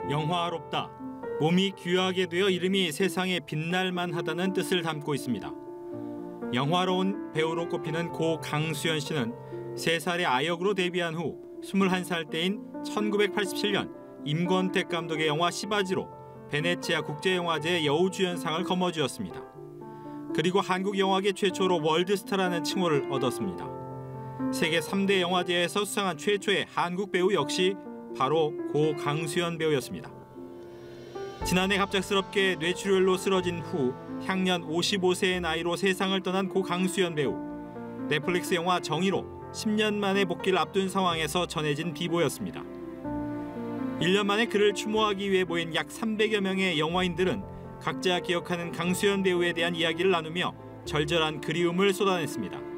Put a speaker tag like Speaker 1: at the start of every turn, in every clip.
Speaker 1: 영화롭다. 몸이 귀하게 되어 이름이 세상에 빛날만 하다는 뜻을 담고 있습니다. 영화로운 배우로 꼽히는 고 강수연 씨는 3살의 아역으로 데뷔한 후 21살 때인 1987년 임권택 감독의 영화 시바지로 베네치아 국제영화제 여우주연상을 거머쥐었습니다. 그리고 한국 영화계 최초로 월드스타라는 칭호를 얻었습니다. 세계 3대 영화제에서 수상한 최초의 한국 배우 역시 바로 고 강수연 배우였습니다. 지난해 갑작스럽게 뇌출혈로 쓰러진 후 향년 55세의 나이로 세상을 떠난 고 강수연 배우. 넷플릭스 영화 정의로 10년 만에 복귀를 앞둔 상황에서 전해진 비보였습니다. 1년 만에 그를 추모하기 위해 모인 약 300여 명의 영화인들은 각자 기억하는 강수연 배우에 대한 이야기를 나누며 절절한 그리움을 쏟아냈습니다.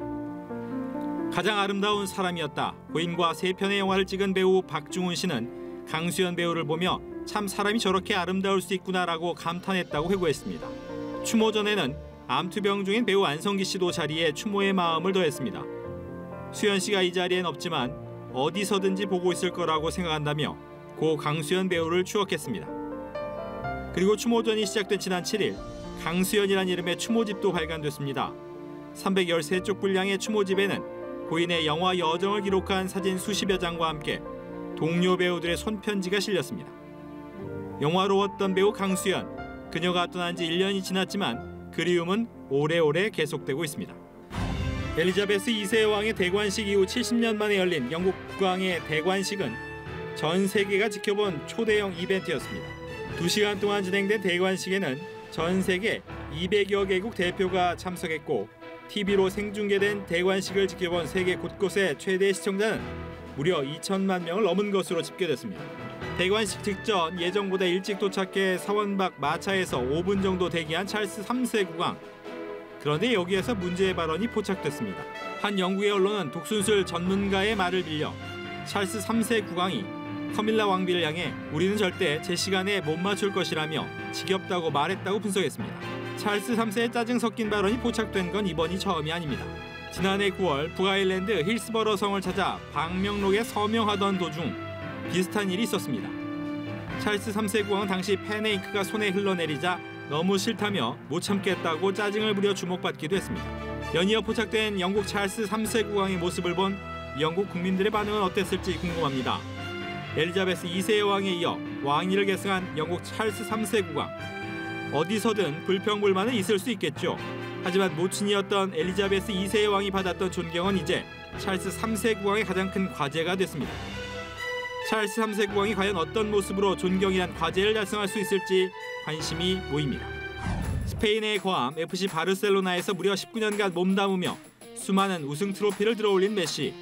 Speaker 1: 가장 아름다운 사람이었다. 고인과 3편의 영화를 찍은 배우 박중훈 씨는 강수연 배우를 보며 참 사람이 저렇게 아름다울 수 있구나라고 감탄했다고 회고했습니다. 추모 전에는 암투병 중인 배우 안성기 씨도 자리에 추모의 마음을 더했습니다. 수연 씨가 이 자리엔 없지만 어디서든지 보고 있을 거라고 생각한다며 고 강수연 배우를 추억했습니다. 그리고 추모전이 시작된 지난 7일 강수연이란 이름의 추모집도 발간됐습니다. 313쪽 분량의 추모집에는 고인의 영화 여정을 기록한 사진 수십여 장과 함께 동료 배우들의 손편지가 실렸습니다. 영화로웠던 배우 강수연, 그녀가 떠난 지 1년이 지났지만 그리움은 오래오래 계속되고 있습니다. 엘리자베스 2세 왕의 대관식 이후 70년 만에 열린 영국 국왕의 대관식은 전 세계가 지켜본 초대형 이벤트였습니다. 2시간 동안 진행된 대관식에는 전 세계 200여 개국 대표가 참석했고 TV로 생중계된 대관식을 지켜본 세계 곳곳의 최대 시청자는 무려 2천만 명을 넘은 것으로 집계됐습니다. 대관식 직전 예정보다 일찍 도착해 사원 밖 마차에서 5분 정도 대기한 찰스 3세 국왕. 그런데 여기에서 문제의 발언이 포착됐습니다. 한 영국의 언론은 독순술 전문가의 말을 빌려 찰스 3세 국왕이 커밀라 왕비를 향해 우리는 절대 제 시간에 못 맞출 것이라며 지겹다고 말했다고 분석했습니다. 찰스 3세의 짜증 섞인 발언이 포착된 건 이번이 처음이 아닙니다. 지난해 9월 북아일랜드 힐스버러 성을 찾아 방명록에 서명하던 도중 비슷한 일이 있었습니다. 찰스 3세 국왕은 당시 펜의 잉크가 손에 흘러내리자 너무 싫다며 못 참겠다고 짜증을 부려 주목받기도 했습니다. 연이어 포착된 영국 찰스 3세 국왕의 모습을 본 영국 국민들의 반응은 어땠을지 궁금합니다. 엘리자베스 2세 여왕에 이어 왕위를 계승한 영국 찰스 3세 국왕. 어디서든 불평불만은 있을 수 있겠죠. 하지만 모친이었던 엘리자베스 2세 여왕이 받았던 존경은 이제 찰스 3세 국왕의 가장 큰 과제가 됐습니다. 찰스 3세 국왕이 과연 어떤 모습으로 존경이란 과제를 달성할 수 있을지 관심이 모입니다. 스페인의 거함 FC 바르셀로나에서 무려 19년간 몸담으며 수많은 우승 트로피를 들어올린 메시.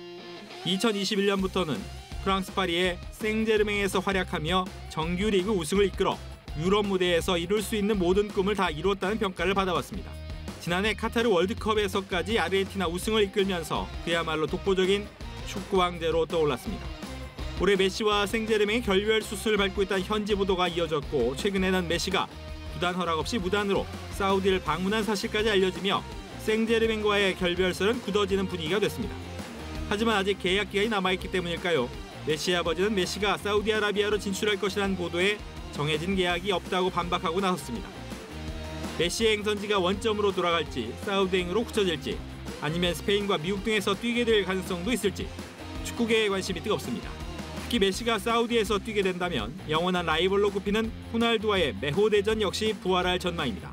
Speaker 1: 2021년부터는 프랑스 파리의 생제르맹에서 활약하며 정규리그 우승을 이끌어 유럽 무대에서 이룰 수 있는 모든 꿈을 다 이뤘다는 평가를 받아왔습니다. 지난해 카타르 월드컵에서까지 아르헨티나 우승을 이끌면서 그야말로 독보적인 축구 왕제로 떠올랐습니다. 올해 메시와 생제르맹의 결별 수술을 밟고 있다는 현지 보도가 이어졌고 최근에는 메시가 구단 허락 없이 무단으로 사우디를 방문한 사실까지 알려지며 생제르맹과의 결별설은 굳어지는 분위기가 됐습니다. 하지만 아직 계약 기간이 남아있기 때문일까요? 메시의 아버지는 메시가 사우디아라비아로 진출할 것이라는 보도에 정해진 계약이 없다고 반박하고 나섰습니다. 메시의 행선지가 원점으로 돌아갈지 사우디행으로 굳혀질지 아니면 스페인과 미국 등에서 뛰게 될 가능성도 있을지 축구계의 관심이 뜨겁습니다. 특히 메시가 사우디에서 뛰게 된다면 영원한 라이벌로 꼽히는 호날두와의 메호대전 역시 부활할 전망입니다.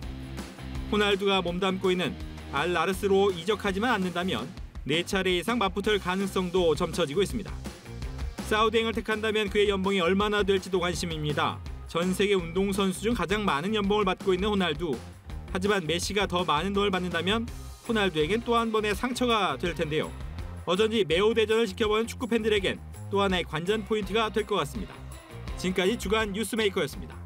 Speaker 1: 호날두가 몸담고 있는 알 나르스로 이적하지만 않는다면 4차례 이상 맞붙을 가능성도 점쳐지고 있습니다. 사우디행을 택한다면 그의 연봉이 얼마나 될지도 관심입니다. 전 세계 운동선수 중 가장 많은 연봉을 받고 있는 호날두. 하지만 메시가 더 많은 돈을 받는다면 호날두에겐 또 한 번의 상처가 될 텐데요. 어쩐지 메호대전을 지켜보는 축구 팬들에겐 또 하나의 관전 포인트가 될 것 같습니다. 지금까지 주간 뉴스메이커였습니다.